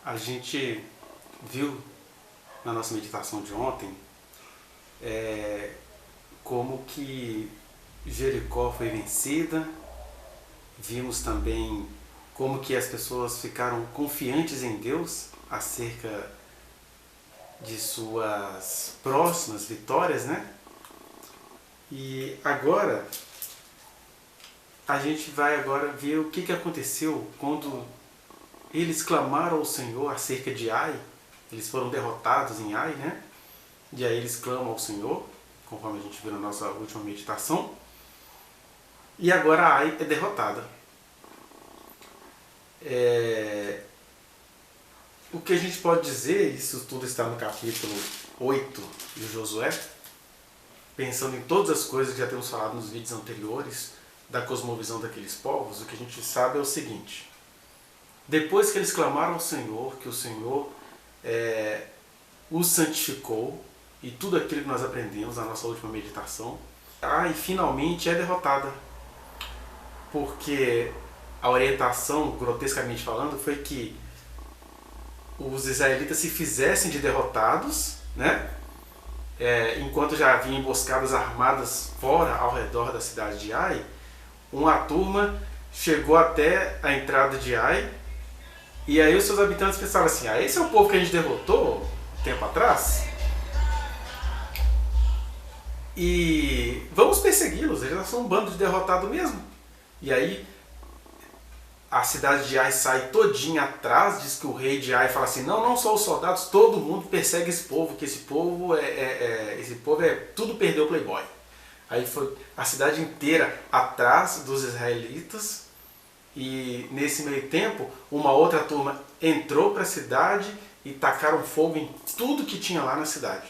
A gente viu na nossa meditação de ontem como que Jericó foi vencida. Vimos também como que as pessoas ficaram confiantes em Deus acerca de suas próximas vitórias, né? E agora a gente vai ver o que aconteceu quando eles clamaram ao Senhor acerca de Ai. Eles foram derrotados em Ai, né? E aí eles clamam ao Senhor, conforme a gente viu na nossa última meditação. E agora Ai é derrotada. O que a gente pode dizer, isso tudo está no capítulo 8 de Josué, pensando em todas as coisas que já temos falado nos vídeos anteriores, da cosmovisão daqueles povos, o que a gente sabe é o seguinte: depois que eles clamaram ao Senhor, que o Senhor os santificou, e tudo aquilo que nós aprendemos na nossa última meditação, Ai finalmente é derrotada. Porque a orientação, grotescamente falando, foi que os israelitas se fizessem de derrotados, né? Enquanto já havia emboscadas armadas fora, ao redor da cidade de Ai, uma turma chegou até a entrada de Ai, e aí os seus habitantes pensaram assim: esse é o povo que a gente derrotou tempo atrás? E vamos persegui-los, eles são um bando de derrotado mesmo. E aí a cidade de Ai sai todinha atrás, diz que o rei de Ai fala assim: não só os soldados, todo mundo persegue esse povo, que esse povo tudo perdeu o playboy. Aí foi a cidade inteira atrás dos israelitas, e nesse meio tempo uma outra turma entrou para a cidade e tacaram fogo em tudo que tinha lá na cidade.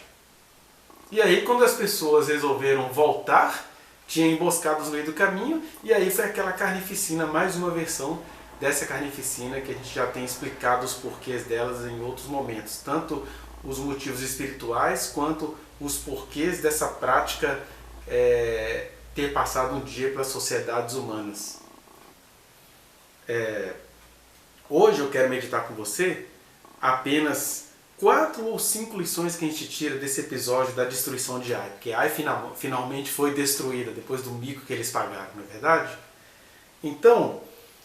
E aí quando as pessoas resolveram voltar, tinha emboscados no meio do caminho, e aí foi aquela carnificina, mais uma versão dessa carnificina que a gente já tem explicado os porquês delas em outros momentos, tanto os motivos espirituais quanto os porquês dessa prática ter passado um dia pelas sociedades humanas. Hoje eu quero meditar com você apenas 4 ou 5 lições que a gente tira desse episódio da destruição de Ai, porque Ai finalmente foi destruída depois do mico que eles pagaram, não é verdade? Então,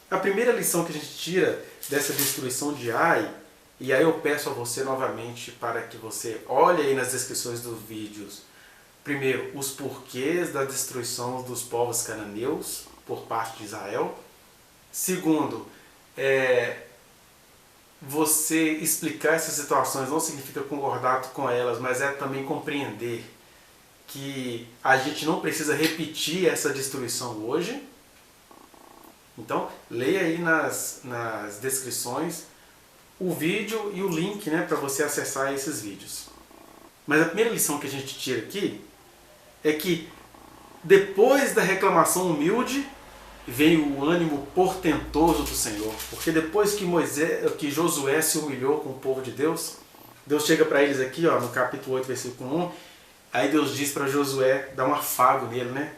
a primeira lição que a gente tira dessa destruição de Ai, e aí eu peço a você novamente para que você olhe aí nas descrições dos vídeos, primeiro, os porquês da destruição dos povos cananeus por parte de Israel. Segundo, você explicar essas situações não significa concordar com elas, mas é também compreender que a gente não precisa repetir essa destruição hoje. Então, leia aí nas descrições o vídeo e o link, né, para você acessar esses vídeos. Mas a primeira lição que a gente tira aqui é que depois da reclamação humilde veio o ânimo portentoso do Senhor. Porque depois que Josué se humilhou com o povo de Deus, Deus chega para eles aqui, no capítulo 8, versículo 1, aí Deus diz para Josué, dá um afago nele, né?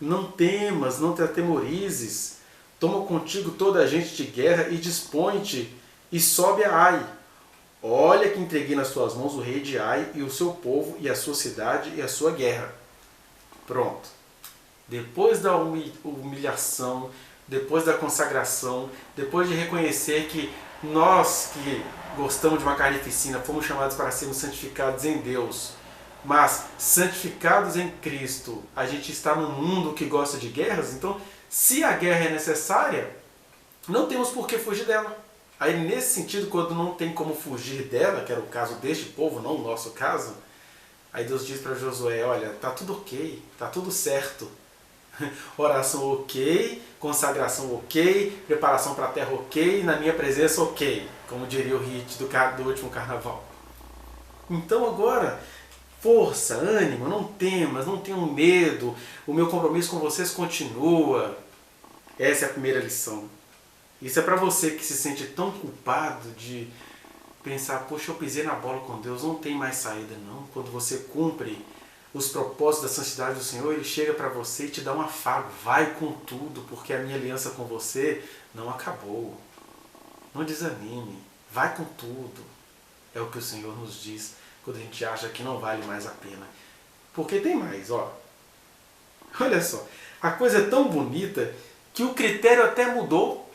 Não temas, não te atemorizes, toma contigo toda a gente de guerra e dispõe-te e sobe a Ai. Olha que entreguei nas tuas mãos o rei de Ai e o seu povo e a sua cidade e a sua guerra. Pronto. Depois da humilhação, depois da consagração, depois de reconhecer que nós que gostamos de uma carnificina fomos chamados para sermos santificados em Deus, mas santificados em Cristo, a gente está num mundo que gosta de guerras, então se a guerra é necessária, não temos por que fugir dela. Aí nesse sentido, quando não tem como fugir dela, que era o caso deste povo, não o nosso caso, aí Deus diz para Josué: olha, tá tudo ok, tá tudo certo. Oração ok, consagração ok, preparação para a terra ok, na minha presença ok, como diria o hit do último carnaval. Então agora, força, ânimo, não temas, não tenham medo, o meu compromisso com vocês continua. Essa é a primeira lição. Isso é para você que se sente tão culpado de pensar: poxa, eu pisei na bola com Deus, não tem mais saída não. Quando você cumpre os propósitos da santidade do Senhor, Ele chega para você e te dá um afago. Vai com tudo, porque a minha aliança com você não acabou. Não desanime. Vai com tudo. É o que o Senhor nos diz quando a gente acha que não vale mais a pena. Porque tem mais, ó. Olha só, a coisa é tão bonita que o critério até mudou.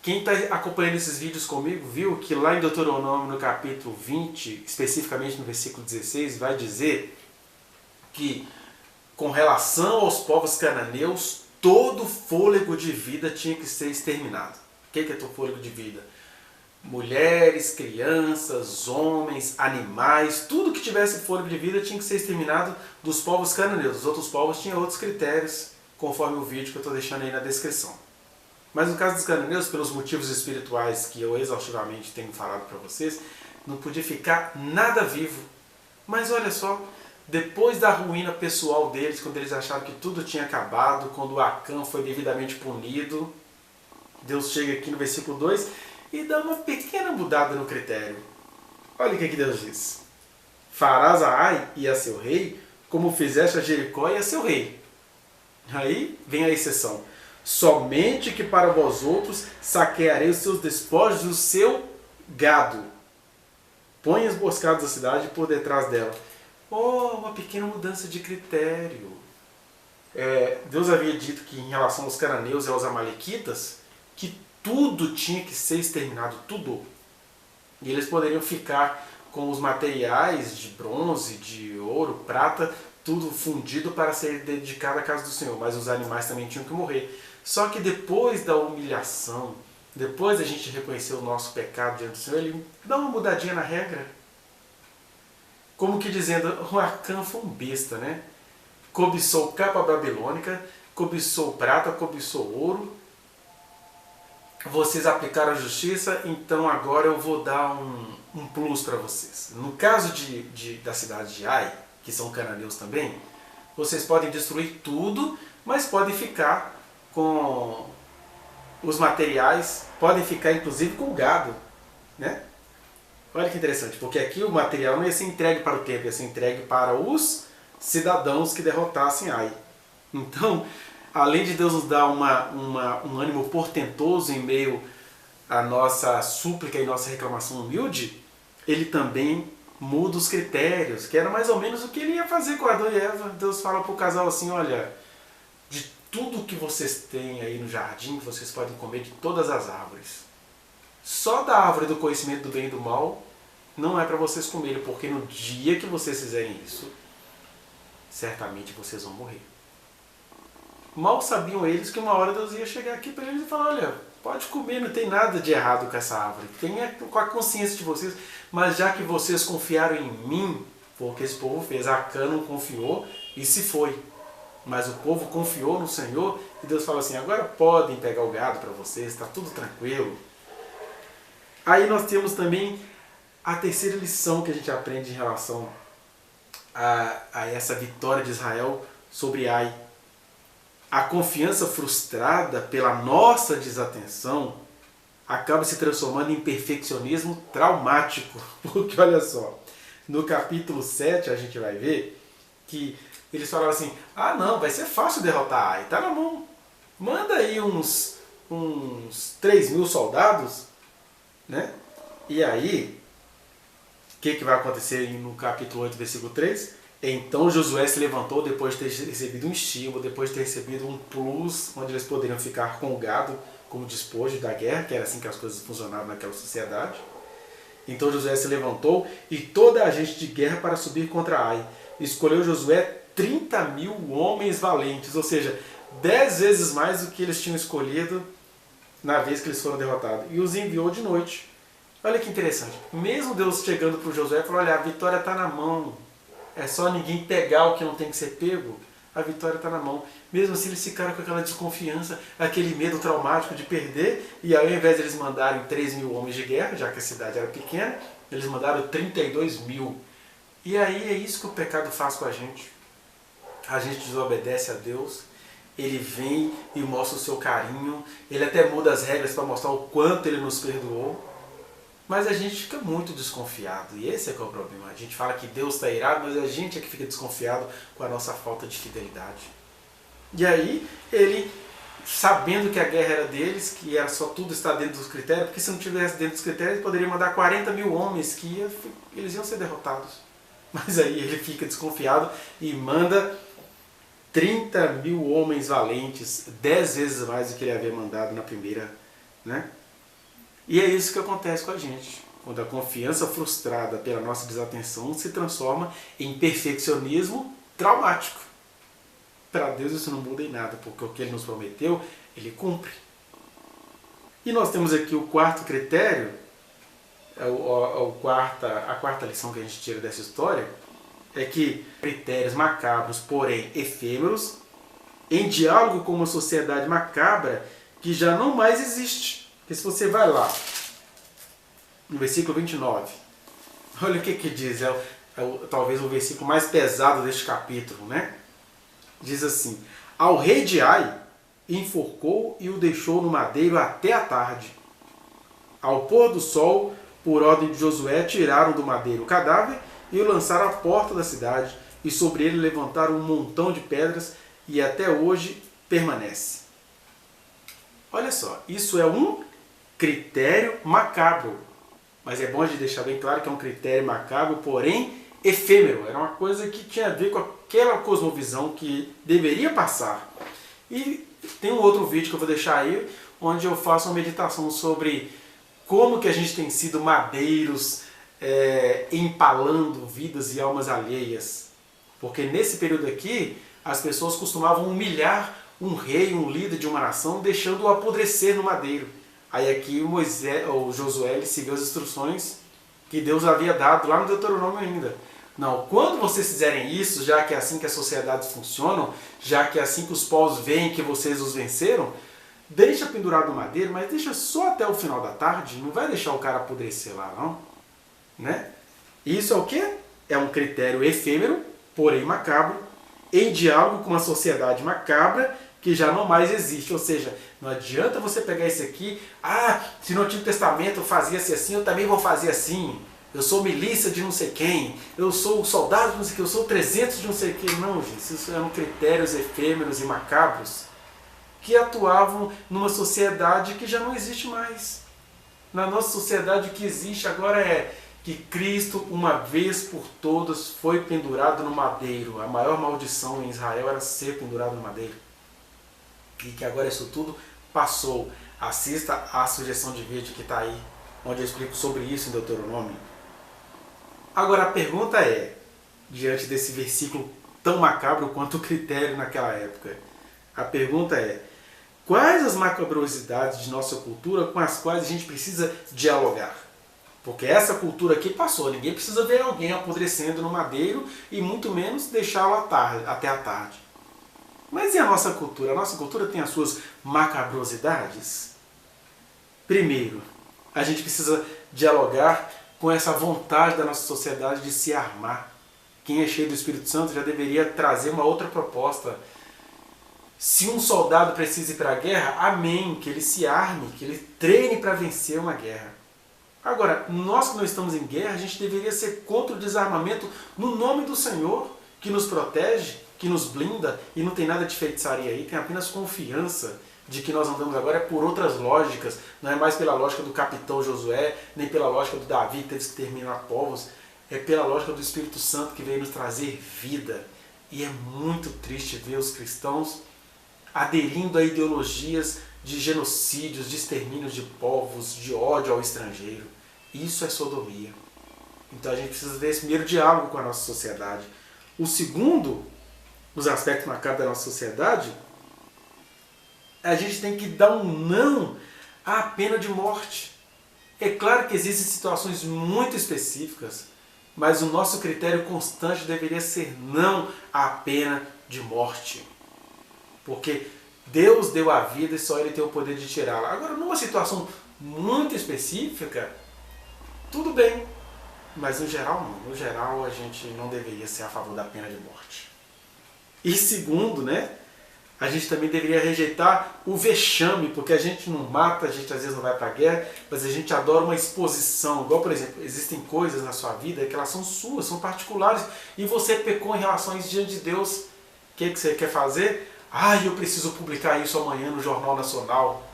Quem está acompanhando esses vídeos comigo viu que lá em Deuteronômio, no capítulo 20, especificamente no versículo 16, vai dizer que com relação aos povos cananeus, todo fôlego de vida tinha que ser exterminado. O que é todo fôlego de vida? Mulheres, crianças, homens, animais, tudo que tivesse fôlego de vida tinha que ser exterminado dos povos cananeus. Os outros povos tinham outros critérios, conforme o vídeo que eu estou deixando aí na descrição. Mas no caso dos cananeus, pelos motivos espirituais que eu exaustivamente tenho falado para vocês, não podia ficar nada vivo. Mas olha só, depois da ruína pessoal deles, quando eles acharam que tudo tinha acabado, quando Acã foi devidamente punido, Deus chega aqui no versículo 2 e dá uma pequena mudada no critério. Olha o que Deus diz. Farás a Ai e a seu rei, como fizeste a Jericó e a seu rei. Aí vem a exceção. Somente que para vós outros saquearei os seus despojos e o seu gado. Põe as emboscadas da cidade por detrás dela. Oh, uma pequena mudança de critério. Deus havia dito que em relação aos cananeus e aos amalequitas, que tudo tinha que ser exterminado, tudo. E eles poderiam ficar com os materiais de bronze, de ouro, prata, tudo fundido para ser dedicado à casa do Senhor. Mas os animais também tinham que morrer. Só que depois da humilhação, depois da gente reconhecer o nosso pecado diante do Senhor, ele dá uma mudadinha na regra. Como que dizendo, o Acã foi um besta, né? Cobiçou capa babilônica, cobiçou prata, cobiçou ouro. Vocês aplicaram a justiça, então agora eu vou dar um plus para vocês. No caso da cidade de Ai, que são cananeus também, vocês podem destruir tudo, mas podem ficar com os materiais, podem ficar inclusive com o gado, né? Olha que interessante, porque aqui o material não ia ser entregue para o templo, ia ser entregue para os cidadãos que derrotassem Ai. Então, além de Deus nos dar um ânimo portentoso em meio à nossa súplica e nossa reclamação humilde, ele também muda os critérios, que era mais ou menos o que ele ia fazer com Adão e Eva. Deus fala para o casal assim, olha, de tudo que vocês têm aí no jardim, vocês podem comer de todas as árvores. Só da árvore do conhecimento do bem e do mal não é para vocês comerem, porque no dia que vocês fizerem isso, certamente vocês vão morrer. Mal sabiam eles que uma hora Deus ia chegar aqui para eles e falar, olha, pode comer, não tem nada de errado com essa árvore. Tenha com a consciência de vocês, mas já que vocês confiaram em mim, foi o que esse povo fez. Acã não confiou e se foi. Mas o povo confiou no Senhor e Deus fala assim, agora podem pegar o gado para vocês, está tudo tranquilo. Aí nós temos também a terceira lição que a gente aprende em relação a essa vitória de Israel sobre Ai. A confiança frustrada pela nossa desatenção acaba se transformando em perfeccionismo traumático. Porque olha só, no capítulo 7 a gente vai ver que eles falaram assim, ah não, vai ser fácil derrotar Ai, tá na mão. Manda aí uns 3.000 soldados, né? E aí, o que vai acontecer no capítulo 8, versículo 3? Então Josué se levantou depois de ter recebido um estímulo, depois de ter recebido um plus, onde eles poderiam ficar com o gado como despojo da guerra, que era assim que as coisas funcionavam naquela sociedade. Então Josué se levantou e toda a gente de guerra para subir contra Ai. Escolheu Josué 30.000 homens valentes, ou seja, 10 vezes mais do que eles tinham escolhido na vez que eles foram derrotados. E os enviou de noite. Olha que interessante. Mesmo Deus chegando para o Josué e falou, olha, a vitória está na mão. É só ninguém pegar o que não tem que ser pego. A vitória está na mão. Mesmo assim eles ficaram com aquela desconfiança, aquele medo traumático de perder. E ao invés de eles mandarem 3.000 homens de guerra, já que a cidade era pequena, eles mandaram 32.000. E aí é isso que o pecado faz com a gente. A gente desobedece a Deus. Ele vem e mostra o seu carinho. Ele até muda as regras para mostrar o quanto ele nos perdoou. Mas a gente fica muito desconfiado, e esse é que é o problema. A gente fala que Deus está irado, mas a gente é que fica desconfiado com a nossa falta de fidelidade. E aí ele sabendo que a guerra era deles, que era só tudo estar dentro dos critérios, porque se não tivesse dentro dos critérios, ele poderia mandar 40 mil homens, eles iam ser derrotados. Mas aí ele fica desconfiado e manda 30 mil homens valentes, 10 vezes mais do que ele havia mandado na primeira, né? E é isso que acontece com a gente, quando a confiança frustrada pela nossa desatenção se transforma em perfeccionismo traumático. Para Deus isso não muda em nada, porque o que Ele nos prometeu, Ele cumpre. E nós temos aqui o quarto critério, a quarta lição que a gente tira dessa história, é que critérios macabros, porém efêmeros, em diálogo com uma sociedade macabra que já não mais existe. Porque se você vai lá, no versículo 29, olha o que diz, talvez o versículo mais pesado deste capítulo, né? Diz assim: ao rei de Ai enforcou e o deixou no madeiro até a tarde. Ao pôr do sol, por ordem de Josué, tiraram do madeiro o cadáver e o lançaram à porta da cidade, e sobre ele levantaram um montão de pedras, e até hoje permanece. Olha só, isso é um critério macabro. Mas é bom de deixar bem claro que é um critério macabro, porém efêmero. Era uma coisa que tinha a ver com aquela cosmovisão que deveria passar. E tem um outro vídeo que eu vou deixar aí, onde eu faço uma meditação sobre como que a gente tem sido madeiros, empalando vidas e almas alheias. Porque nesse período aqui, as pessoas costumavam humilhar um rei, um líder de uma nação, deixando-o apodrecer no madeiro. Aí aqui o Josué ele seguiu as instruções que Deus havia dado lá no Deuteronômio ainda. Não, quando vocês fizerem isso, já que é assim que as sociedades funcionam, já que é assim que os povos veem que vocês os venceram, deixa pendurado no madeiro, mas deixa só até o final da tarde, não vai deixar o cara apodrecer lá, não. Né? Isso é o quê? É um critério efêmero, porém macabro, em diálogo com uma sociedade macabra que já não mais existe. Ou seja, não adianta você pegar isso aqui, se no Antigo Testamento fazia-se assim, eu também vou fazer assim. Eu sou milícia de não sei quem, eu sou soldado de não sei quem, eu sou 300 de não sei quem. Não, gente, isso eram critérios efêmeros e macabros que atuavam numa sociedade que já não existe mais. Na nossa sociedade o que existe agora é que Cristo, uma vez por todas, foi pendurado no madeiro. A maior maldição em Israel era ser pendurado no madeiro. E que agora isso tudo passou. Assista a sugestão de vídeo que está aí, onde eu explico sobre isso em Deuteronômio. Agora a pergunta é, diante desse versículo tão macabro quanto o critério naquela época, a pergunta é: quais as macabrosidades de nossa cultura com as quais a gente precisa dialogar? Porque essa cultura aqui passou, ninguém precisa ver alguém apodrecendo no madeiro e muito menos deixá-lo até a tarde. Mas e a nossa cultura? A nossa cultura tem as suas macabrosidades? Primeiro, a gente precisa dialogar com essa vontade da nossa sociedade de se armar. Quem é cheio do Espírito Santo já deveria trazer uma outra proposta. Se um soldado precisa ir para a guerra, amém, que ele se arme, que ele treine para vencer uma guerra. Agora, nós que não estamos em guerra, a gente deveria ser contra o desarmamento no nome do Senhor, que nos protege, que nos blinda, e não tem nada de feitiçaria aí, tem apenas confiança de que nós andamos agora por outras lógicas, não é mais pela lógica do capitão Josué, nem pela lógica do Davi que teve que exterminar povos, é pela lógica do Espírito Santo que veio nos trazer vida. E é muito triste ver os cristãos aderindo a ideologias de genocídios, de extermínios de povos, de ódio ao estrangeiro. Isso é sodomia. Então a gente precisa ter esse primeiro diálogo com a nossa sociedade. O segundo, os aspectos macabros da nossa sociedade, a gente tem que dar um não à pena de morte. É claro que existem situações muito específicas, mas o nosso critério constante deveria ser não à pena de morte. Porque Deus deu a vida e só Ele tem o poder de tirá-la. Agora, numa situação muito específica, tudo bem. Mas no geral não. No geral a gente não deveria ser a favor da pena de morte. E segundo, a gente também deveria rejeitar o vexame, porque a gente não mata, a gente às vezes não vai para a guerra, mas a gente adora uma exposição. Igual, por exemplo, existem coisas na sua vida que elas são suas, são particulares, e você pecou em relação a isso diante de Deus. O que você quer fazer? eu preciso publicar isso amanhã no Jornal Nacional.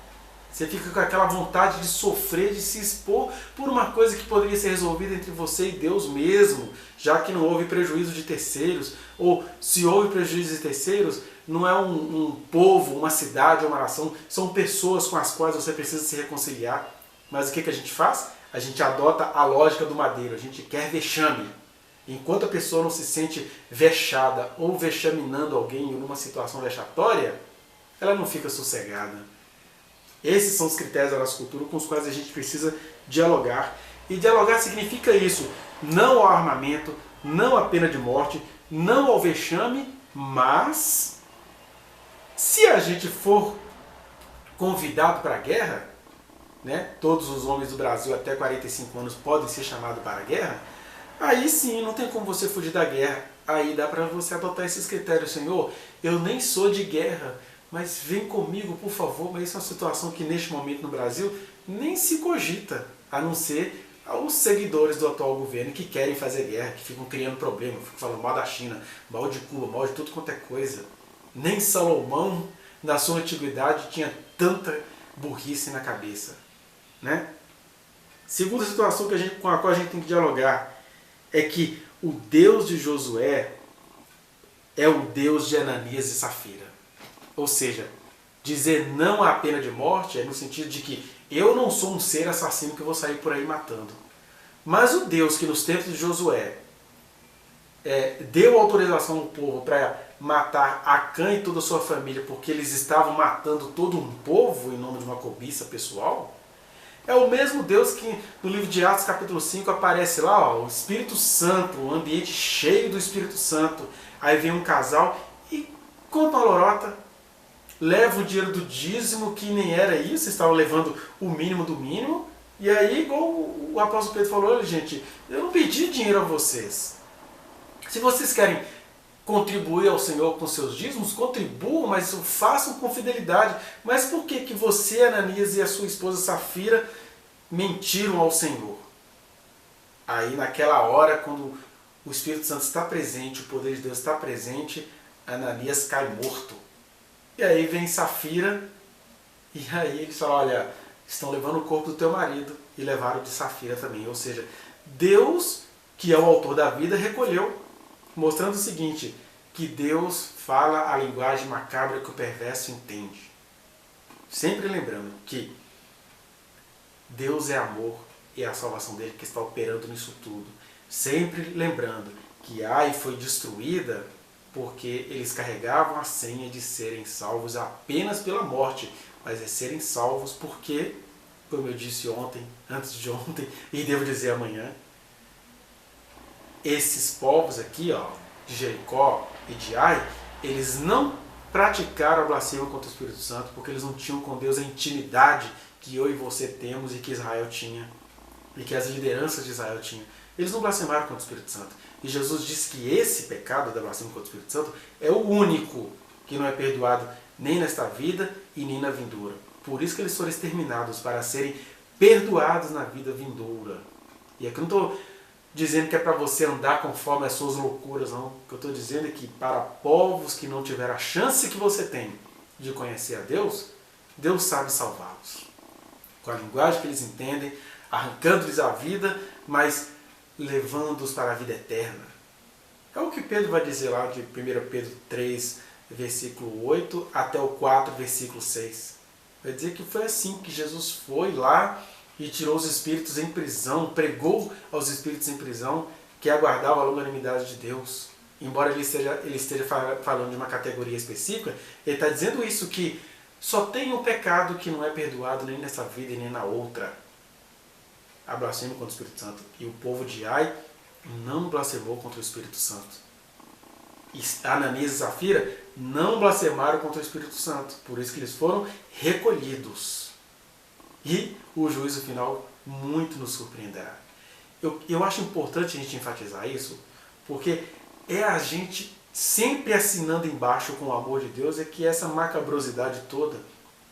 Você fica com aquela vontade de sofrer, de se expor por uma coisa que poderia ser resolvida entre você e Deus mesmo, já que não houve prejuízo de terceiros. Ou se houve prejuízo de terceiros, não é um povo, uma cidade ou uma nação, são pessoas com as quais você precisa se reconciliar. Mas o que a gente faz? A gente adota a lógica do madeiro, a gente quer vexame. Enquanto a pessoa não se sente vexada ou vexaminando alguém em uma situação vexatória, ela não fica sossegada. Esses são os critérios da nossa cultura com os quais a gente precisa dialogar. E dialogar significa isso: não ao armamento, não à pena de morte, não ao vexame, mas se a gente for convidado para a guerra, né, todos os homens do Brasil até 45 anos podem ser chamados para a guerra, aí sim, não tem como você fugir da guerra. Aí dá para você adotar esses critérios: Senhor, eu nem sou de guerra, mas vem comigo, por favor. Mas isso é uma situação que neste momento no Brasil nem se cogita, a não ser os seguidores do atual governo que querem fazer guerra, que ficam criando problema, ficam falando mal da China, mal de Cuba, mal de tudo quanto é coisa. Nem Salomão, na sua antiguidade, tinha tanta burrice na cabeça, né? Segunda situação com a qual a gente tem que dialogar é que o Deus de Josué é o Deus de Ananias e Safira. Ou seja, dizer não à pena de morte é no sentido de que eu não sou um ser assassino que vou sair por aí matando. Mas o Deus que nos tempos de Josué deu autorização ao povo para matar Acã e toda a sua família porque eles estavam matando todo um povo em nome de uma cobiça pessoal, é o mesmo Deus que no livro de Atos capítulo 5 aparece lá, o Espírito Santo, um ambiente cheio do Espírito Santo. Aí vem um casal e conta uma lorota, leva o dinheiro do dízimo, que nem era isso, estavam levando o mínimo do mínimo. E aí, igual o apóstolo Pedro falou: olha, gente, eu não pedi dinheiro a vocês. Se vocês querem contribuir ao Senhor com seus dízimos, contribuam, mas façam com fidelidade. Mas por que você, Ananias, e a sua esposa Safira mentiram ao Senhor? Aí, naquela hora, quando o Espírito Santo está presente, o poder de Deus está presente, Ananias cai morto. E aí vem Safira, e aí eles falam: olha, estão levando o corpo do teu marido, e levaram de Safira também. Ou seja, Deus, que é o autor da vida, recolheu, mostrando o seguinte, que Deus fala a linguagem macabra que o perverso entende. Sempre lembrando que Deus é amor e é a salvação dele que está operando nisso tudo. Sempre lembrando que Ai foi destruída porque eles carregavam a senha de serem salvos apenas pela morte, mas é serem salvos porque, como eu disse ontem, antes de ontem, e devo dizer amanhã, esses povos aqui, ó, de Jericó e de Ai, eles não praticaram a blasfêmia contra o Espírito Santo porque eles não tinham com Deus a intimidade que eu e você temos e que Israel tinha, e que as lideranças de Israel tinham. Eles não blasfemaram contra o Espírito Santo. E Jesus disse que esse pecado da blasfêmia contra o Espírito Santo é o único que não é perdoado nem nesta vida e nem na vindoura. Por isso que eles foram exterminados, para serem perdoados na vida vindoura. E aqui eu não estou dizendo que é para você andar conforme as suas loucuras, não. O que eu estou dizendo é que para povos que não tiveram a chance que você tem de conhecer a Deus, Deus sabe salvá-los. Com a linguagem que eles entendem, arrancando-lhes a vida, mas levando-os para a vida eterna. É o que Pedro vai dizer lá de 1 Pedro 3, versículo 8 até o 4, versículo 6. Vai dizer que foi assim que Jesus foi lá e tirou os espíritos em prisão, pregou aos espíritos em prisão que aguardavam a longanimidade de Deus. Embora ele esteja falando de uma categoria específica, ele está dizendo isso, que só tem um pecado que não é perdoado nem nessa vida e nem na outra: a blasfêmia contra o Espírito Santo. E o povo de Ai não blasfemou contra o Espírito Santo. E Ananias e Safira não blasfemaram contra o Espírito Santo. Por isso que eles foram recolhidos. E o juízo final muito nos surpreenderá. Eu acho importante a gente enfatizar isso, porque é a gente sempre assinando embaixo com o amor de Deus, é que essa macabrosidade toda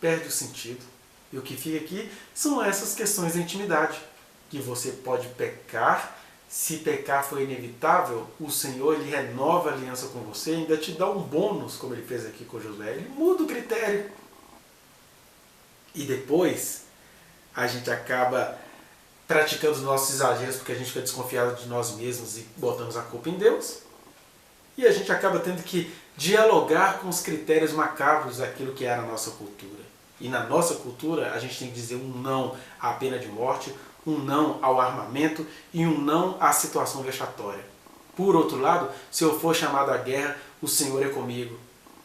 perde o sentido. E o que fica aqui são essas questões da intimidade, que você pode pecar se pecar foi inevitável, o Senhor ele renova a aliança com você, ainda te dá um bônus, como ele fez aqui com Josué. Ele muda o critério. E depois a gente acaba praticando os nossos exageros porque a gente fica desconfiado de nós mesmos e botamos a culpa em Deus. E a gente acaba tendo que dialogar com os critérios macabros daquilo que era a nossa cultura. E na nossa cultura a gente tem que dizer um não à pena de morte, um não ao armamento e um não à situação vexatória. Por outro lado, se eu for chamado à guerra, o Senhor é comigo.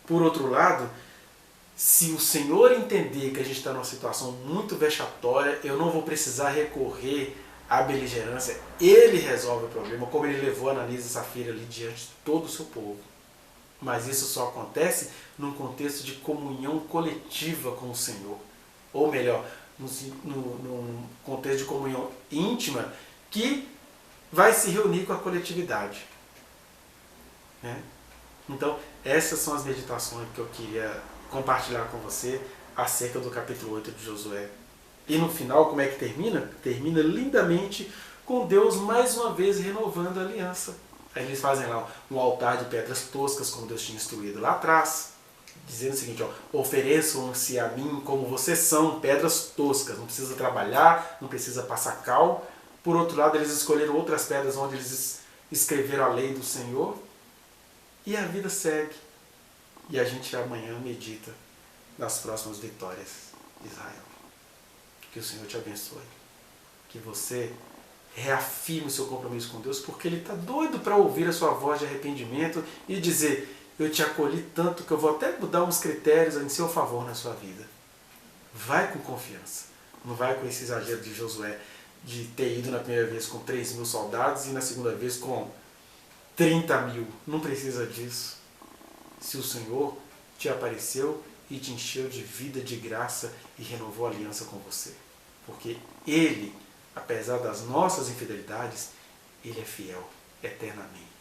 Por outro lado, se o Senhor entender que a gente está numa situação muito vexatória, eu não vou precisar recorrer à beligerância. Ele resolve o problema, como ele levou Ananias e Safira ali diante de todo o seu povo. Mas isso só acontece num contexto de comunhão coletiva com o Senhor. Ou melhor, num contexto de comunhão íntima que vai se reunir com a coletividade. Né? Então, essas são as meditações que eu queria compartilhar com você acerca do capítulo 8 de Josué. E no final, como é que termina? Termina lindamente com Deus mais uma vez renovando a aliança. Aí eles fazem lá um altar de pedras toscas, como Deus tinha instruído lá atrás, dizendo o seguinte, ofereçam-se a mim como vocês são, pedras toscas, não precisa trabalhar, não precisa passar cal. Por outro lado, eles escolheram outras pedras onde eles escreveram a lei do Senhor, e a vida segue. E a gente amanhã medita nas próximas vitórias de Israel. Que o Senhor te abençoe. Que você reafirme o seu compromisso com Deus, porque Ele está doido para ouvir a sua voz de arrependimento e dizer, eu te acolhi tanto que eu vou até mudar uns critérios em seu favor na sua vida. Vai com confiança. Não vai com esse exagero de Josué, de ter ido na primeira vez com 3.000 soldados e na segunda vez com 30.000. Não precisa disso. Se o Senhor te apareceu e te encheu de vida, de graça e renovou a aliança com você. Porque Ele, apesar das nossas infidelidades, Ele é fiel eternamente.